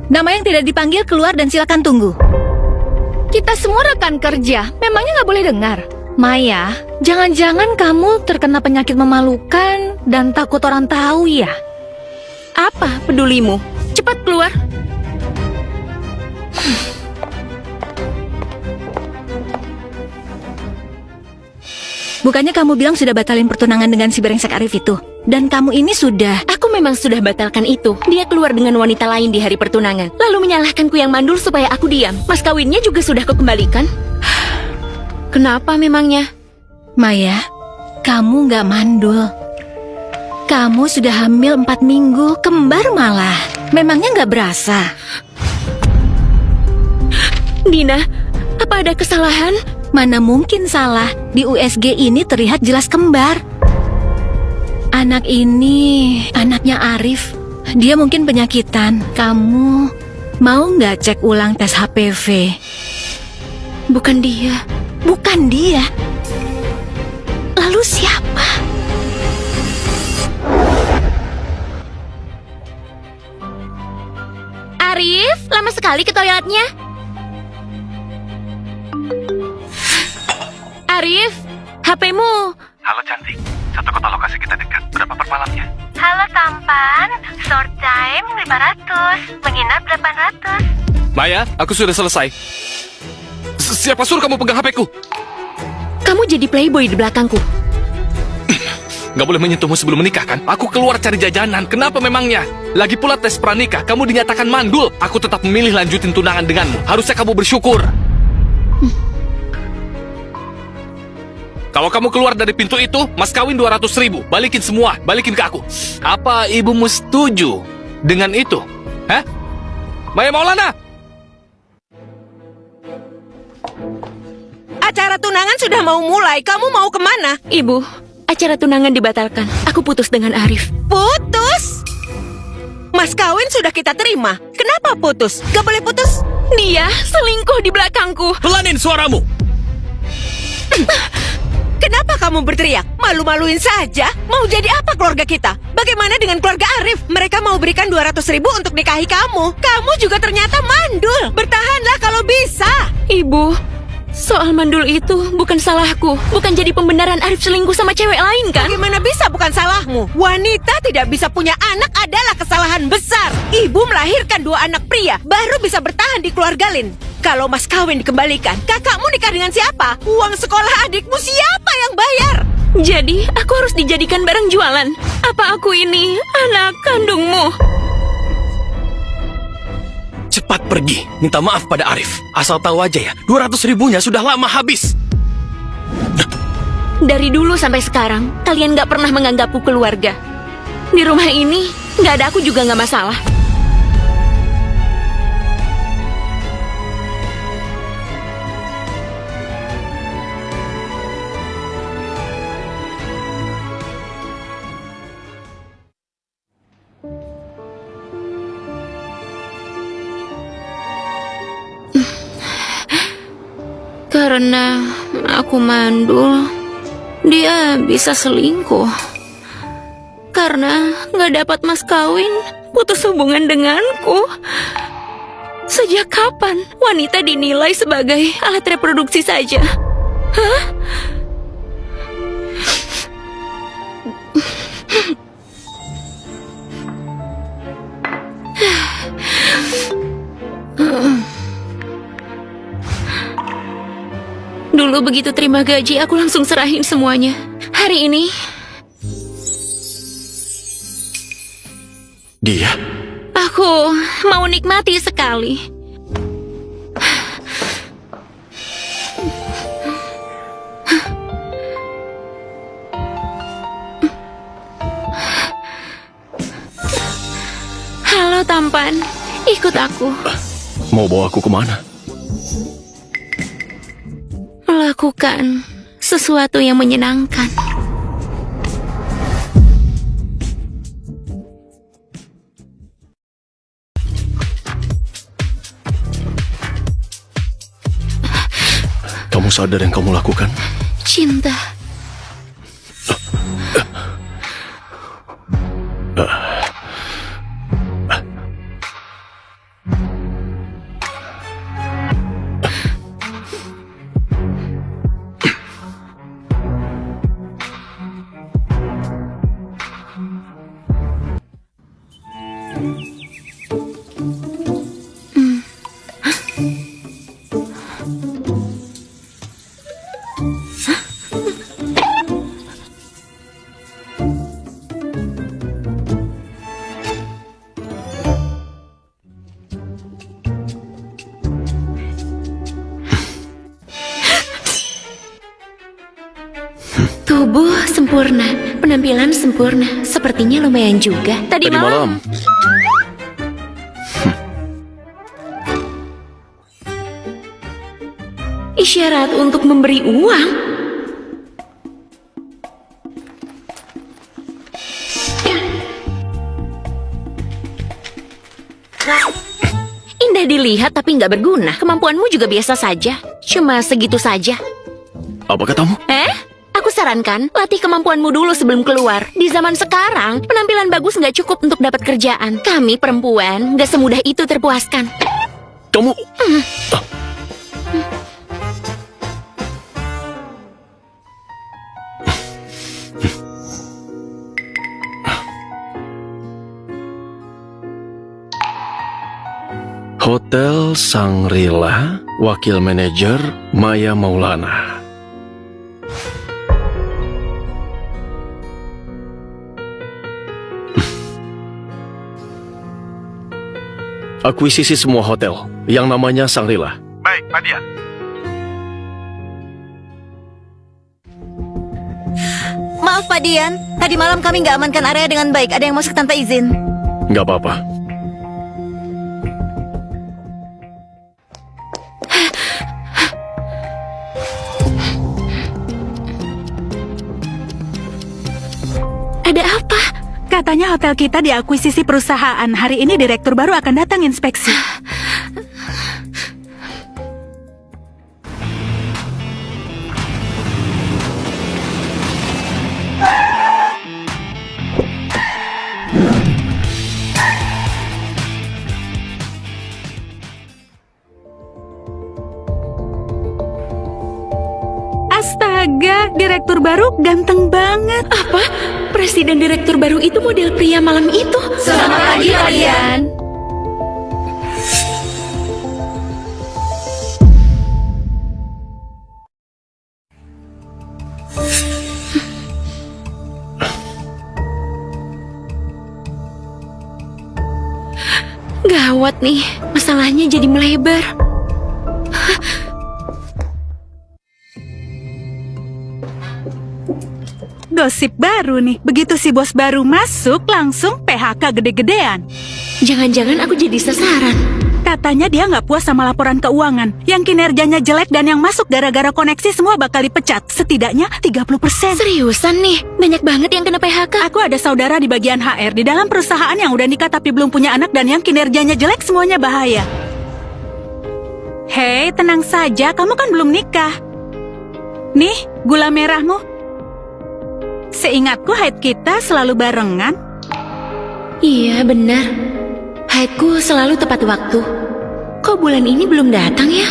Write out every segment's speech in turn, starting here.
Nama yang tidak dipanggil keluar dan silakan tunggu. Kita semua rekan kerja, memangnya nggak boleh dengar? Maya, jangan-jangan kamu terkena penyakit memalukan dan takut orang tahu ya? Apa pedulimu? Cepat keluar. Bukannya kamu bilang sudah batalin pertunangan dengan si brengsek Arif itu? Dan kamu ini sudah... Aku memang sudah batalkan itu. Dia keluar dengan wanita lain di hari pertunangan, lalu menyalahkanku yang mandul supaya aku diam. Mas kawinnya juga sudah kukembalikan. Kenapa memangnya? Maya, kamu nggak mandul. Kamu sudah hamil 4 minggu, kembar malah. Memangnya nggak berasa? Dina, apa ada kesalahan? Mana mungkin salah, di USG ini terlihat jelas kembar. Anak ini, anaknya Arif. Dia mungkin penyakitan. Kamu mau nggak cek ulang tes HPV? Bukan dia. Bukan dia. Lalu siapa? Arif, lama sekali ke toiletnya. Arif, HP-mu. Halo cantik, satu kota lokasi kita dekat. Berapa per malamnya? Halo tampan, short time 500, menginap 800. Maya, aku sudah selesai. Siapa suruh kamu pegang HP-ku? Kamu jadi playboy di belakangku. Gak boleh menyentuhmu sebelum menikah kan? Aku keluar cari jajanan, kenapa memangnya? Lagi pula tes pranikah, kamu dinyatakan mandul. Aku tetap memilih lanjutin tunangan denganmu. Harusnya kamu bersyukur. Kalau kamu keluar dari pintu itu, mas kawin 200.000. Balikin semua, balikin ke aku. Apa ibumu setuju dengan itu? Hah? Maya Maulana? Acara tunangan sudah mau mulai, kamu mau kemana? Ibu, acara tunangan dibatalkan. Aku putus dengan Arif. Putus? Mas kawin sudah kita terima. Kenapa putus? Gak boleh putus. Dia selingkuh di belakangku. Pelanin suaramu. Kenapa kamu berteriak? Malu-maluin saja. Mau jadi apa keluarga kita? Bagaimana dengan keluarga Arif? Mereka mau berikan 200.000 untuk nikahi kamu. Kamu juga ternyata mandul. Bertahanlah kalau bisa. Ibu, soal mandul itu bukan salahku. Bukan jadi pembenaran Arif selingkuh sama cewek lain kan? Bagaimana bisa bukan salahmu? Wanita tidak bisa punya anak adalah kesalahan besar. Ibu melahirkan 2 anak pria, baru bisa bertahan di keluarga Lin. Kalau mas kawin dikembalikan, kakakmu nikah dengan siapa? Uang sekolah adikmu siapa yang bayar? Jadi, aku harus dijadikan barang jualan. Apa aku ini anak kandungmu? Cepat pergi, minta maaf pada Arif. Asal tahu aja ya, 200.000-nya sudah lama habis. Dari dulu sampai sekarang, kalian gak pernah menganggapku keluarga. Di rumah ini, gak ada aku juga gak masalah. Karena aku mandul, dia bisa selingkuh. Karena gak dapat mas kawin, putus hubungan denganku. Sejak kapan wanita dinilai sebagai alat reproduksi saja? Hah? Dulu begitu terima gaji, aku langsung serahin semuanya. Hari ini... Dia? Aku mau nikmati sekali. Halo tampan, ikut aku. Mau bawa aku kemana? Lakukan sesuatu yang menyenangkan. Kamu sadar yang kamu lakukan? Cinta. Tubuh sempurna, penampilan sempurna. Sepertinya lumayan juga. Tadi malam. Isyarat untuk memberi uang. Indah dilihat tapi nggak berguna. Kemampuanmu juga biasa saja. Cuma segitu saja. Apa katamu? Aku sarankan, latih kemampuanmu dulu sebelum keluar. Di zaman sekarang, penampilan bagus nggak cukup untuk dapat kerjaan. Kami perempuan nggak semudah itu terpuaskan. Kamu... Hotel Shangri-La, wakil manajer Maya Maulana. Akuisisi semua hotel yang namanya Shangri-La. Baik, Pak Dian. Maaf Pak Dian, tadi malam kami nggak amankan area dengan baik. Ada yang masuk tanpa izin. Nggak apa-apa. Ada apa? Katanya hotel kita diakuisisi perusahaan. Hari ini direktur baru akan datang inspeksi. Astaga, direktur baru ganteng banget. Apa? Presiden direktur baru itu model pria malam itu? Selamat pagi, Pak Dian. Gawat nih, masalahnya jadi melebar. Gosip baru nih. Begitu si bos baru masuk, langsung PHK gede-gedean. Jangan-jangan aku jadi sasaran. Katanya dia nggak puas sama laporan keuangan. Yang kinerjanya jelek dan yang masuk gara-gara koneksi semua bakal dipecat. Setidaknya 30%. Seriusan nih, banyak banget yang kena PHK. Aku ada saudara di bagian HR di dalam perusahaan yang udah nikah tapi belum punya anak dan yang kinerjanya jelek semuanya bahaya. Hei, tenang saja, kamu kan belum nikah. Nih, gula merahmu. Seingatku haid kita selalu barengan. Iya, benar. Haidku selalu tepat waktu. Kok bulan ini belum datang ya?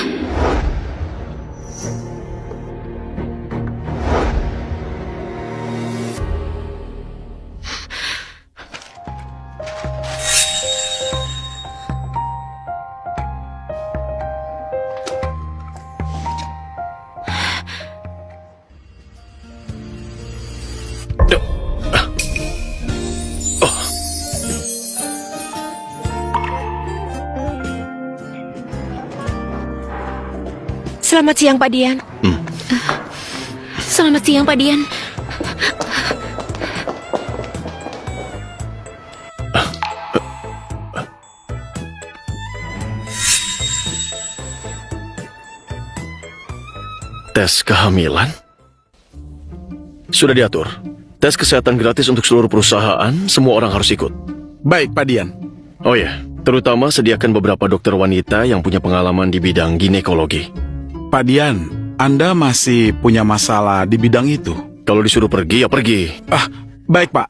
Selamat siang Pak Dian. Selamat siang, Pak Dian. Tes kehamilan? Sudah diatur. Tes kesehatan gratis untuk seluruh perusahaan, semua orang harus ikut. Baik, Pak Dian. Oh ya, terutama sediakan beberapa dokter wanita yang punya pengalaman di bidang ginekologi. Pak Dian, Anda masih punya masalah di bidang itu? Kalau disuruh pergi, ya pergi. Baik, Pak.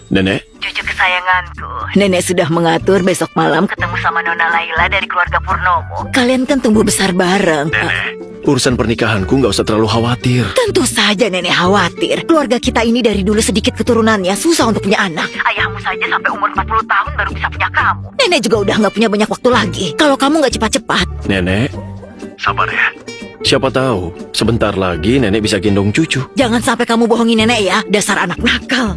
Nenek, Cucu kesayanganku, Nenek sudah mengatur besok malam. ketemu sama Nona Laila dari keluarga Purnomo. Kalian kan tumbuh besar bareng. urusan pernikahanku nggak usah terlalu khawatir. Tentu saja nenek khawatir. Keluarga kita ini dari dulu sedikit keturunannya, susah untuk punya anak. Ayahmu saja sampai umur 40 tahun baru bisa punya kamu. Nenek juga udah nggak punya banyak waktu lagi. Kalau kamu nggak cepat-cepat. Nenek, Sabar ya. siapa tahu sebentar lagi nenek bisa gendong cucu. Jangan sampai kamu bohongi nenek ya, dasar anak nakal.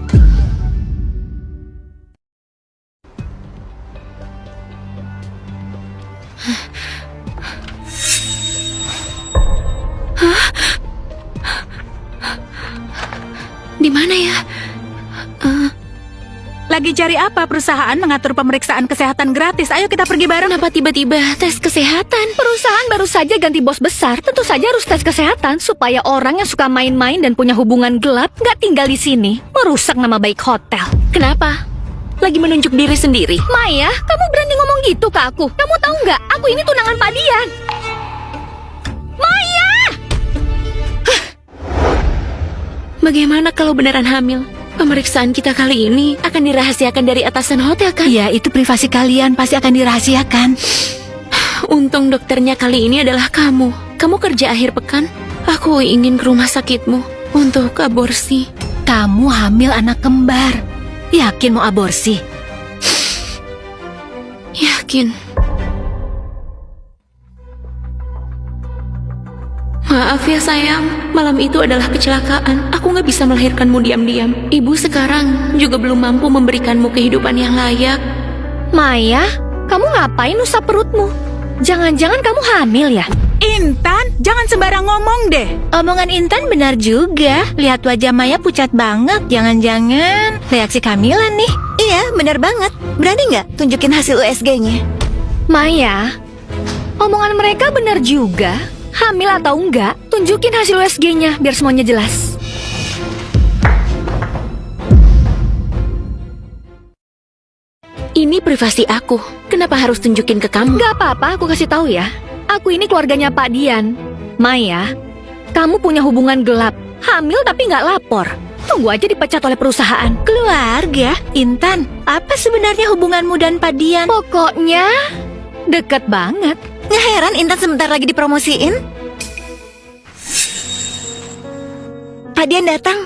Di mana ya? Lagi cari apa? Perusahaan mengatur pemeriksaan kesehatan gratis. Ayo kita pergi bareng. Kenapa tiba-tiba tes kesehatan? Perusahaan baru saja ganti bos besar. Tentu saja harus tes kesehatan supaya orang yang suka main-main dan punya hubungan gelap nggak tinggal di sini, merusak nama baik hotel. Kenapa? Lagi menunjuk diri sendiri. Maya, kamu berani ngomong gitu ke aku? Kamu tahu nggak? Aku ini tunangan Pak Dian. Maya! Bagaimana kalau beneran hamil? Pemeriksaan kita kali ini akan dirahasiakan dari atasan hotel, kan? Ya, itu privasi kalian, pasti akan dirahasiakan. Untung dokternya kali ini adalah kamu. Kamu kerja akhir pekan? Aku ingin ke rumah sakitmu untuk aborsi. Kamu hamil anak kembar. Yakin mau aborsi? Yakin. Maaf ya sayang, malam itu adalah kecelakaan. Aku nggak bisa melahirkanmu diam-diam. Ibu sekarang juga belum mampu memberikanmu kehidupan yang layak. Maya, kamu ngapain usap perutmu? Jangan-jangan kamu hamil ya? Intan, jangan sembarang ngomong deh. Omongan Intan benar juga. Lihat wajah Maya pucat banget. Jangan-jangan reaksi kehamilan nih. Iya, benar banget. Berani nggak tunjukin hasil USG-nya? Maya, omongan mereka benar juga. Hamil atau enggak, tunjukin hasil USG-nya biar semuanya jelas. Ini privasi aku. Kenapa harus tunjukin ke kamu? Gak apa-apa, aku kasih tahu ya. Aku ini keluarganya Pak Dian. Maya, kamu punya hubungan gelap. Hamil tapi nggak lapor. Tunggu aja dipecat oleh perusahaan. Keluarga? Intan, apa sebenarnya hubunganmu dan Pak Dian? Pokoknya deket banget. Nggak heran Intan sebentar lagi dipromosiin. Pak Dian datang.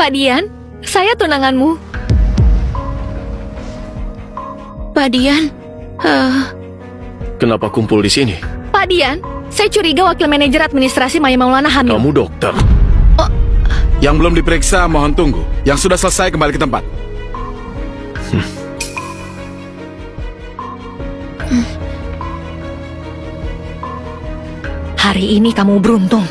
Pak Dian, saya tunanganmu. Pak Dian, Kenapa kumpul di sini? Pak Dian, saya curiga wakil manajer administrasi Maya Maulana hamil. Kamu dokter. Yang belum diperiksa mohon tunggu. Yang sudah selesai kembali ke tempat. Hari ini kamu beruntung.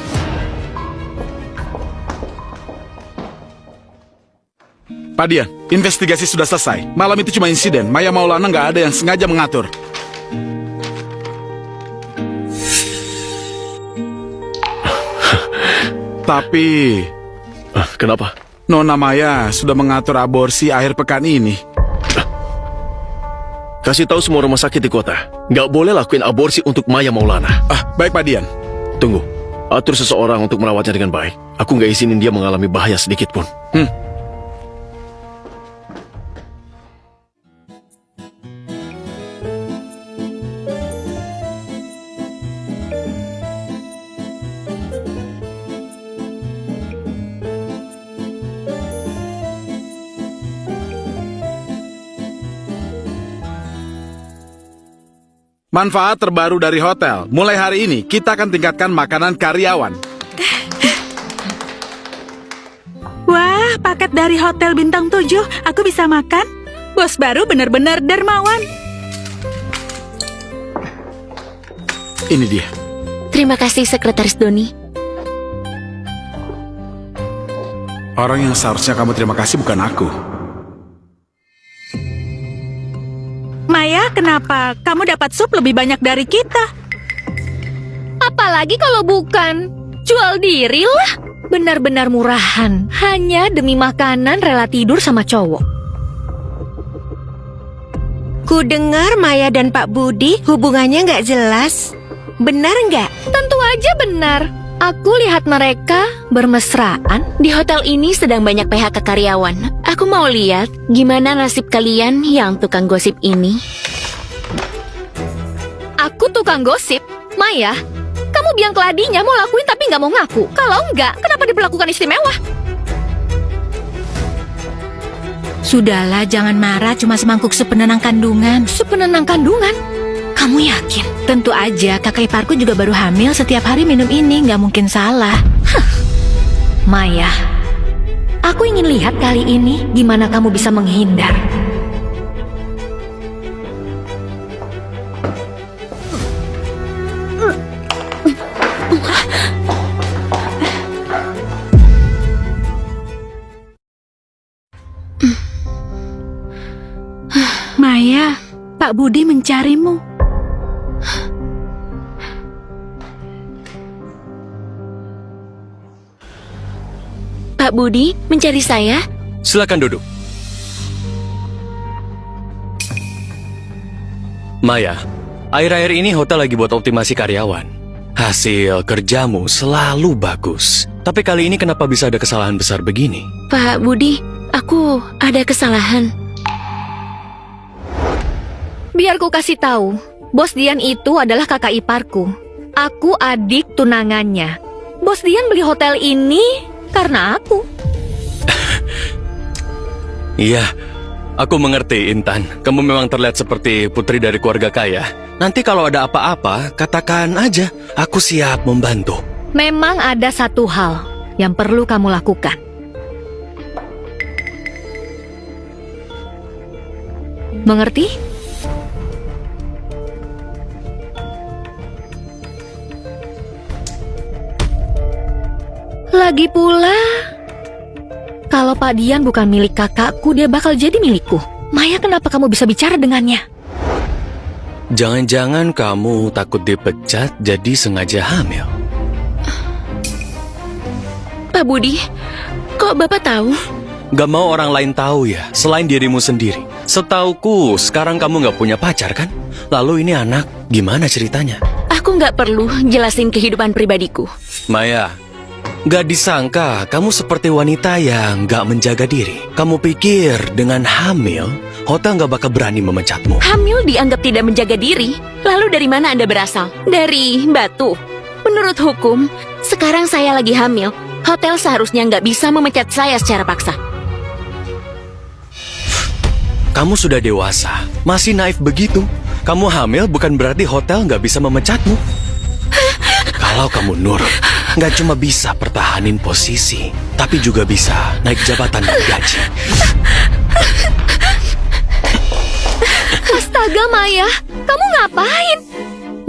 Pak Dian, investigasi sudah selesai. Malam itu cuma insiden. Maya Maulana nggak ada yang sengaja mengatur. Tapi Kenapa? Nona Maya sudah mengatur aborsi akhir pekan ini. Kasih tahu semua rumah sakit di kota. Nggak boleh lakuin aborsi untuk Maya Maulana. Baik Pak Dian. Tunggu. Atur seseorang untuk merawatnya dengan baik. Aku nggak izinin dia mengalami bahaya sedikit pun. Manfaat terbaru dari hotel. Mulai hari ini, kita akan tingkatkan makanan karyawan. Wah, paket dari Hotel Bintang 7. Aku bisa makan. Bos baru benar-benar dermawan. Ini dia. terima kasih Sekretaris Doni. Orang yang seharusnya kamu terima kasih bukan aku. Maya, kenapa kamu dapat sup lebih banyak dari kita? Apalagi kalau bukan jual diri lah. Benar-benar murahan, hanya demi makanan rela tidur sama cowok. Ku dengar Maya dan Pak Budi hubungannya nggak jelas. Benar nggak? Tentu aja benar. Aku lihat mereka bermesraan. Di hotel ini sedang banyak PHK karyawan. Aku mau lihat gimana nasib kalian yang tukang gosip ini. Aku tukang gosip? Maya, kamu bilang ke Ladinya mau lakuin tapi nggak mau ngaku. Kalau enggak, kenapa diperlakukan istimewa? Sudahlah, jangan marah, cuma semangkuk sup penenang kandungan. Sup penenang kandungan? Kamu yakin? Tentu aja, kakak iparku juga baru hamil, setiap hari minum ini, nggak mungkin salah. Maya, Aku ingin lihat kali ini gimana kamu bisa menghindar. Maya, Pak Budi mencarimu. Pak Budi mencari saya? Silakan duduk. Maya, akhir-akhir ini hotel lagi buat optimasi karyawan. Hasil kerjamu selalu bagus. Tapi kali ini kenapa bisa ada kesalahan besar begini? Pak Budi, aku ada kesalahan. Biar ku kasih tahu, Bos Dian itu adalah kakak iparku. Aku adik tunangannya. Bos Dian beli hotel ini karena aku. Iya, aku mengerti, Intan. Kamu memang terlihat seperti putri dari keluarga kaya. Nanti kalau ada apa-apa, katakan aja. Aku siap membantu. Memang ada satu hal yang perlu kamu lakukan. Mengerti? Lagi pula, kalau Pak Dian bukan milik kakakku, dia bakal jadi milikku. Maya, kenapa kamu bisa bicara dengannya? Jangan-jangan kamu takut dipecat jadi sengaja hamil. Pak Budi, kok Bapak tahu? Gak mau orang lain tahu ya, selain dirimu sendiri. Setauku, sekarang kamu gak punya pacar kan? Lalu ini anak, gimana ceritanya? Aku nggak perlu jelasin kehidupan pribadiku. Maya, gak disangka kamu seperti wanita yang gak menjaga diri. Kamu pikir dengan hamil, hotel gak bakal berani memecatmu. Hamil dianggap tidak menjaga diri. Lalu dari mana Anda berasal? Dari batu. Menurut hukum, sekarang saya lagi hamil. Hotel seharusnya nggak bisa memecat saya secara paksa. Kamu sudah dewasa, masih naif begitu. Kamu hamil bukan berarti hotel nggak bisa memecatmu. Kalau kamu nurut, nggak cuma bisa pertahanin posisi, tapi juga bisa naik jabatan dan gaji. Astaga, Maya, kamu ngapain?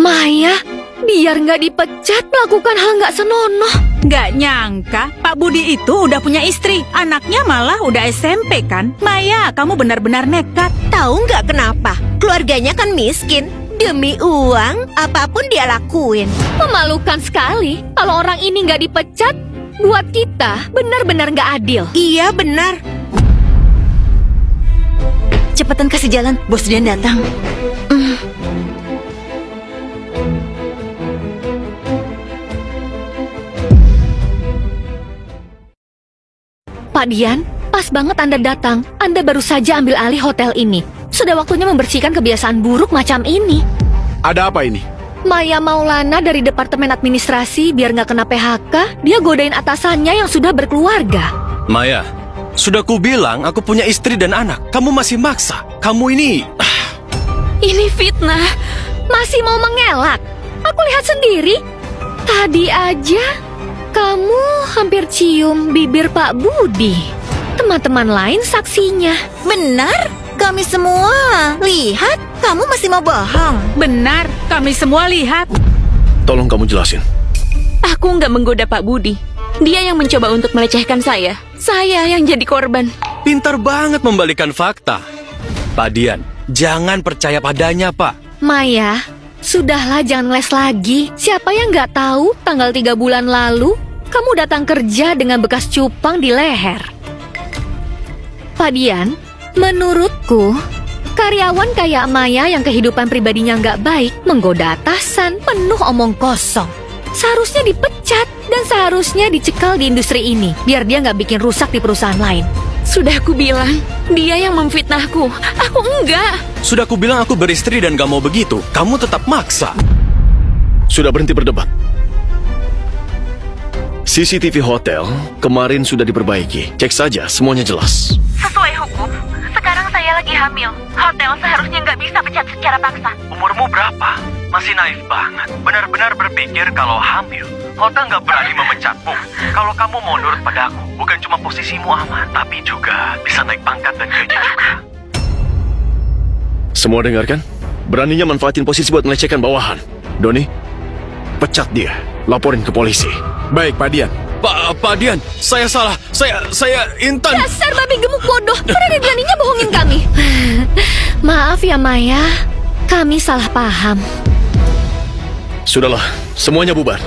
Maya, biar nggak dipecat melakukan hal nggak senonoh. Nggak nyangka, Pak Budi itu udah punya istri. Anaknya malah udah SMP kan? Maya, kamu benar-benar nekat. Tahu nggak kenapa? Keluarganya kan miskin. Demi uang, apapun dia lakuin. Memalukan sekali. Kalau orang ini nggak dipecat, buat kita benar-benar nggak adil. Iya benar. Cepetan kasih jalan, Bos Dian datang. Pak Dian, pas banget Anda datang. Anda baru saja ambil alih hotel ini. Sudah waktunya membersihkan kebiasaan buruk macam ini. Ada apa ini? Maya Maulana dari Departemen Administrasi, biar nggak kena PHK, dia godain atasannya yang sudah berkeluarga. Maya, sudah kubilang aku punya istri dan anak. Kamu masih maksa. Kamu ini... Ini fitnah. Masih mau mengelak. Aku lihat sendiri. Tadi aja kamu hampir cium bibir Pak Budi. Teman-teman lain saksinya. Benar, kami semua lihat. Kamu masih mau bohong? Benar, kami semua lihat. Tolong kamu jelasin. Aku nggak menggoda Pak Budi. Dia yang mencoba untuk melecehkan saya. Saya yang jadi korban. Pintar banget membalikan fakta. Pak Dian, jangan percaya padanya, Pak. Maya, sudahlah jangan ngeles lagi. Siapa yang nggak tahu tanggal 3 bulan lalu kamu datang kerja dengan bekas cupang di leher. Pak Dian, menurutku karyawan kayak Maya yang kehidupan pribadinya nggak baik, menggoda atasan, penuh omong kosong. Seharusnya dipecat dan seharusnya dicekal di industri ini, biar dia nggak bikin rusak di perusahaan lain. Sudah aku bilang, dia yang memfitnahku. Aku enggak. Sudah aku bilang aku beristri dan gak mau begitu. Kamu tetap maksa. Sudah berhenti berdebat. CCTV hotel kemarin sudah diperbaiki. Cek saja, semuanya jelas. Sesuai hukum, sekarang saya lagi hamil. Hotel seharusnya nggak bisa pecat secara paksa. Umurmu berapa? Masih naif banget. Benar-benar berpikir kalau hamil Hotel nggak berani memecatmu. Kalau kamu mau nurut padaku, bukan cuma posisimu aman, tapi juga bisa naik pangkat dan gaji juga. Semua dengar kan? Beraninya manfaatin posisi buat melecehkan bawahan. Doni, pecat dia. Laporin ke polisi. Baik, Pak Dian. Pak Dian, saya salah. Saya Intan. Dasar babi gemuk bodoh, berani-beraninya bohongin kami. Maaf ya Maya, kami salah paham. Sudahlah, semuanya bubar.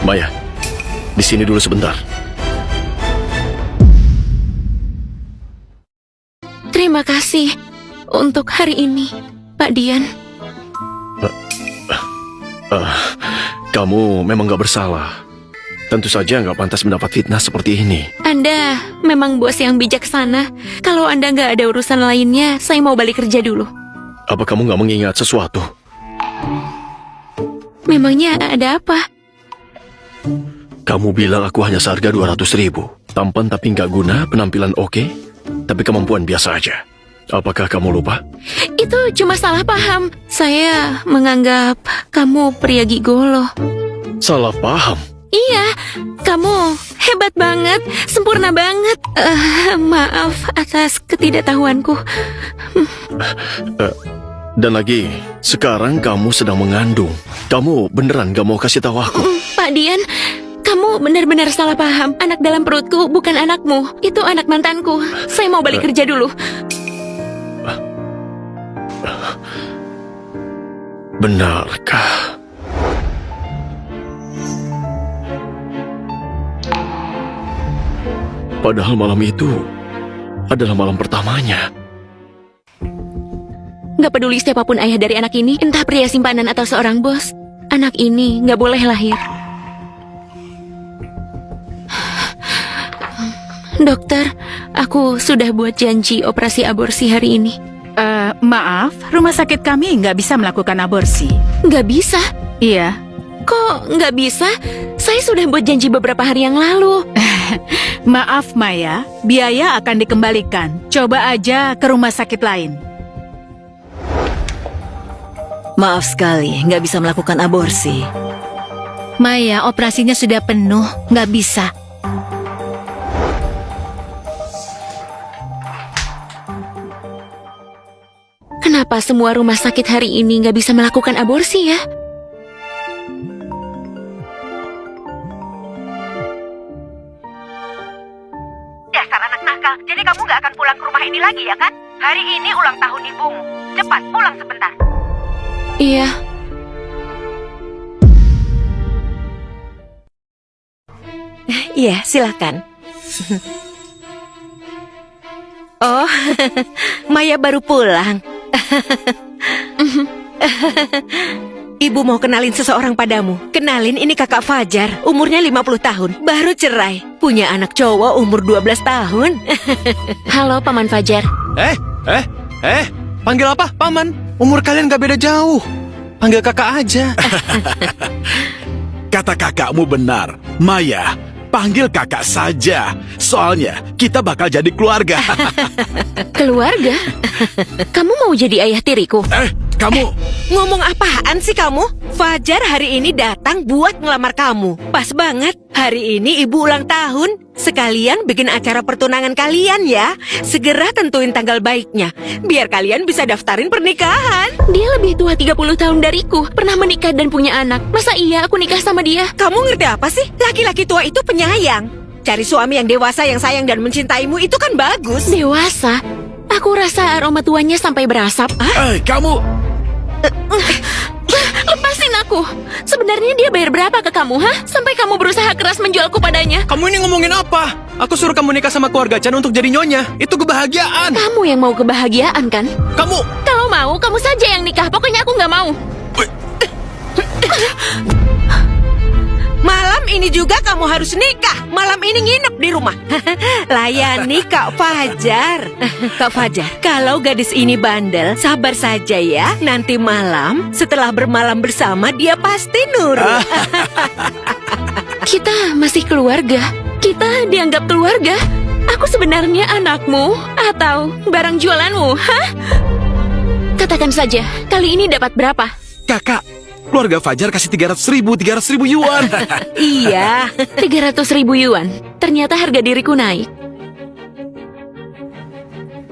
Maya, di sini dulu sebentar. Terima kasih untuk hari ini, Pak Dian. Kamu memang gak bersalah. Tentu saja gak pantas mendapat fitnah seperti ini. Anda memang bos yang bijaksana. Kalau Anda nggak ada urusan lainnya, saya mau balik kerja dulu. Apa kamu gak mengingat sesuatu? Memangnya ada apa? Kamu bilang aku hanya seharga 200.000. Tampan tapi gak guna, penampilan oke, tapi kemampuan biasa aja. Apakah kamu lupa? Itu cuma salah paham. Saya menganggap kamu pria gigolo. Salah paham? Iya, kamu hebat banget, sempurna banget. Maaf atas ketidaktahuanku. Dan lagi, sekarang kamu sedang mengandung. Kamu beneran gak mau kasih tahu aku? Pak Dian, kamu benar-benar salah paham. Anak dalam perutku bukan anakmu. Itu anak mantanku. Saya mau balik kerja dulu. Benarkah? Padahal malam itu adalah malam pertamanya. Gak peduli siapapun ayah dari anak ini, entah pria simpanan atau seorang bos, anak ini gak boleh lahir. Dokter, aku sudah buat janji operasi aborsi hari ini. Maaf, rumah sakit kami nggak bisa melakukan aborsi. Gak bisa? Iya. Kok nggak bisa? Saya sudah buat janji beberapa hari yang lalu. Maaf Maya, biaya akan dikembalikan. Coba aja ke rumah sakit lain. Maaf sekali, nggak bisa melakukan aborsi. Maya, operasinya sudah penuh, nggak bisa. Kenapa semua rumah sakit hari ini nggak bisa melakukan aborsi ya? Dasar anak nakal, jadi kamu nggak akan pulang ke rumah ini lagi ya kan? Hari ini ulang tahun ibumu. Cepat pulang sebentar. Iya. Iya, silakan. Oh, Maya baru pulang. Ibu mau kenalin seseorang padamu. Kenalin, ini kakak Fajar, umurnya 50 tahun, baru cerai. Punya anak cowok umur 12 tahun. Halo, Paman Fajar. Panggil apa, Paman? Umur kalian gak beda jauh. Panggil kakak aja. Kata kakakmu benar, Maya. Panggil kakak saja. Soalnya kita bakal jadi keluarga. Keluarga? Kamu mau jadi ayah tiriku? Kamu... Ngomong apaan sih kamu? Fajar hari ini datang buat ngelamar kamu. Pas banget, hari ini ibu ulang tahun. Sekalian bikin acara pertunangan kalian ya. Segera tentuin tanggal baiknya, biar kalian bisa daftarin pernikahan. Dia lebih tua 30 tahun dariku. Pernah menikah dan punya anak. Masa iya aku nikah sama dia? Kamu ngerti apa sih? Laki-laki tua itu penyayang. Cari suami yang dewasa, yang sayang dan mencintaimu itu kan bagus. Dewasa? Aku rasa aroma tuanya sampai berasap. Kamu... Lepasin aku. Sebenarnya dia bayar berapa ke kamu, hah? Sampai kamu berusaha keras menjualku padanya. Kamu ini ngomongin apa? Aku suruh kamu nikah sama keluarga Chan untuk jadi nyonya. Itu kebahagiaan. Kamu yang mau kebahagiaan kan? Kamu... Kalau mau, kamu saja yang nikah. Pokoknya aku nggak mau. Malam ini juga kamu harus nikah. Malam ini nginep di rumah. Layani Kak Fajar. Kak Fajar, kalau gadis ini bandel, sabar saja ya. Nanti malam, setelah bermalam bersama, dia pasti nurut. Kita masih keluarga. Kita dianggap keluarga. Aku sebenarnya anakmu atau barang jualanmu, hah? Katakan saja, kali ini dapat berapa? Kakak, Keluarga Fajar kasih 300.000 yuan. Iya. 300.000 yuan. Ternyata harga diriku naik.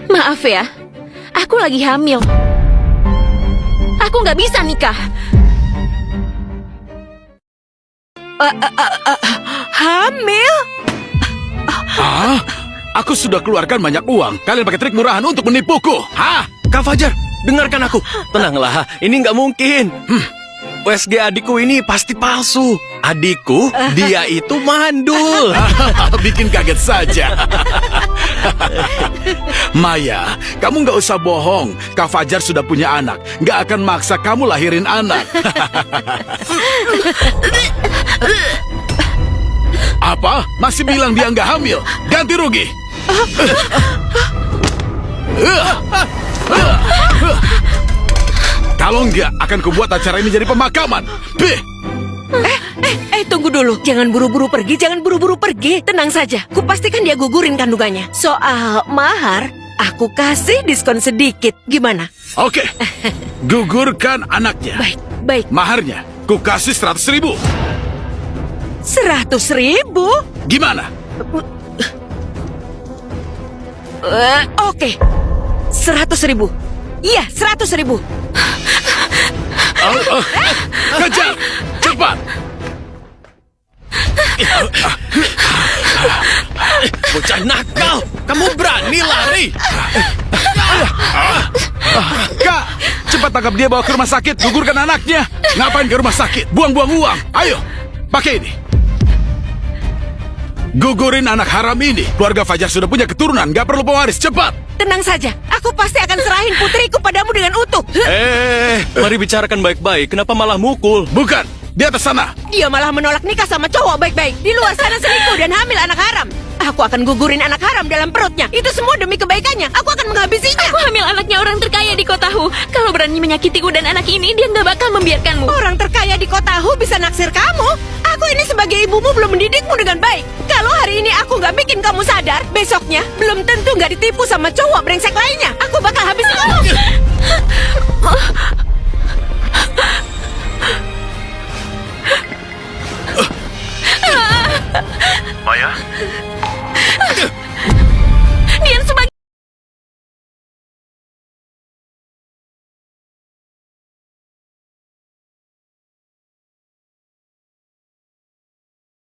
Maaf ya, aku lagi hamil. Aku nggak bisa nikah. Hamil? Ah, aku sudah keluarkan banyak uang. Kalian pakai trik murahan untuk menipuku. Hah? Kak Fajar, dengarkan aku. Tenanglah, ini nggak mungkin. USG adikku ini pasti palsu. Adikku, dia itu mandul. Bikin kaget saja. Maya, kamu nggak usah bohong. Kak Fajar sudah punya anak. Nggak akan maksa kamu lahirin anak. Apa? Masih bilang dia nggak hamil? Ganti rugi. Kalau nggak, akan kubuat acara ini jadi pemakaman. Tunggu dulu. Jangan buru-buru pergi, jangan buru-buru pergi. Tenang saja, kupastikan dia gugurin kandungannya. Soal mahar, aku kasih diskon sedikit. Gimana? Oke, gugurkan anaknya. Baik. Maharnya, ku kasih 100.000. 100.000? Gimana? Oke, 100.000. Iya, 100.000. Kejar, cepat. Bocah nakal, kamu berani lari? Kak, cepat tangkap dia, bawa ke rumah sakit. Gugurkan anaknya. Ngapain ke rumah sakit? Buang-buang uang. Ayo, pakai ini. Gugurin anak haram ini. Keluarga Fajar sudah punya keturunan, gak perlu pewaris. Cepat. Tenang saja, aku pasti akan serahin putriku padamu dengan utuh. Mari bicarakan baik-baik. Kenapa malah mukul? Bukan, di atas sana. Dia malah menolak nikah sama cowok baik-baik. Di luar sana selingkuh dan hamil anak haram. Aku akan gugurin anak haram dalam perutnya. Itu semua demi kebaikannya. Aku akan menghabisinya. Aku hamil anaknya orang terkaya di Kotahu. Kalau berani menyakitiku dan anak ini, dia nggak bakal membiarkanmu. Orang terkaya di Kotahu bisa naksir kamu? Aku ini sebagai ibumu belum mendidikmu dengan baik. Kalau hari ini aku nggak bikin kamu sadar, besoknya belum tentu nggak ditipu sama cowok brengsek lainnya. Aku bakal habisin kamu.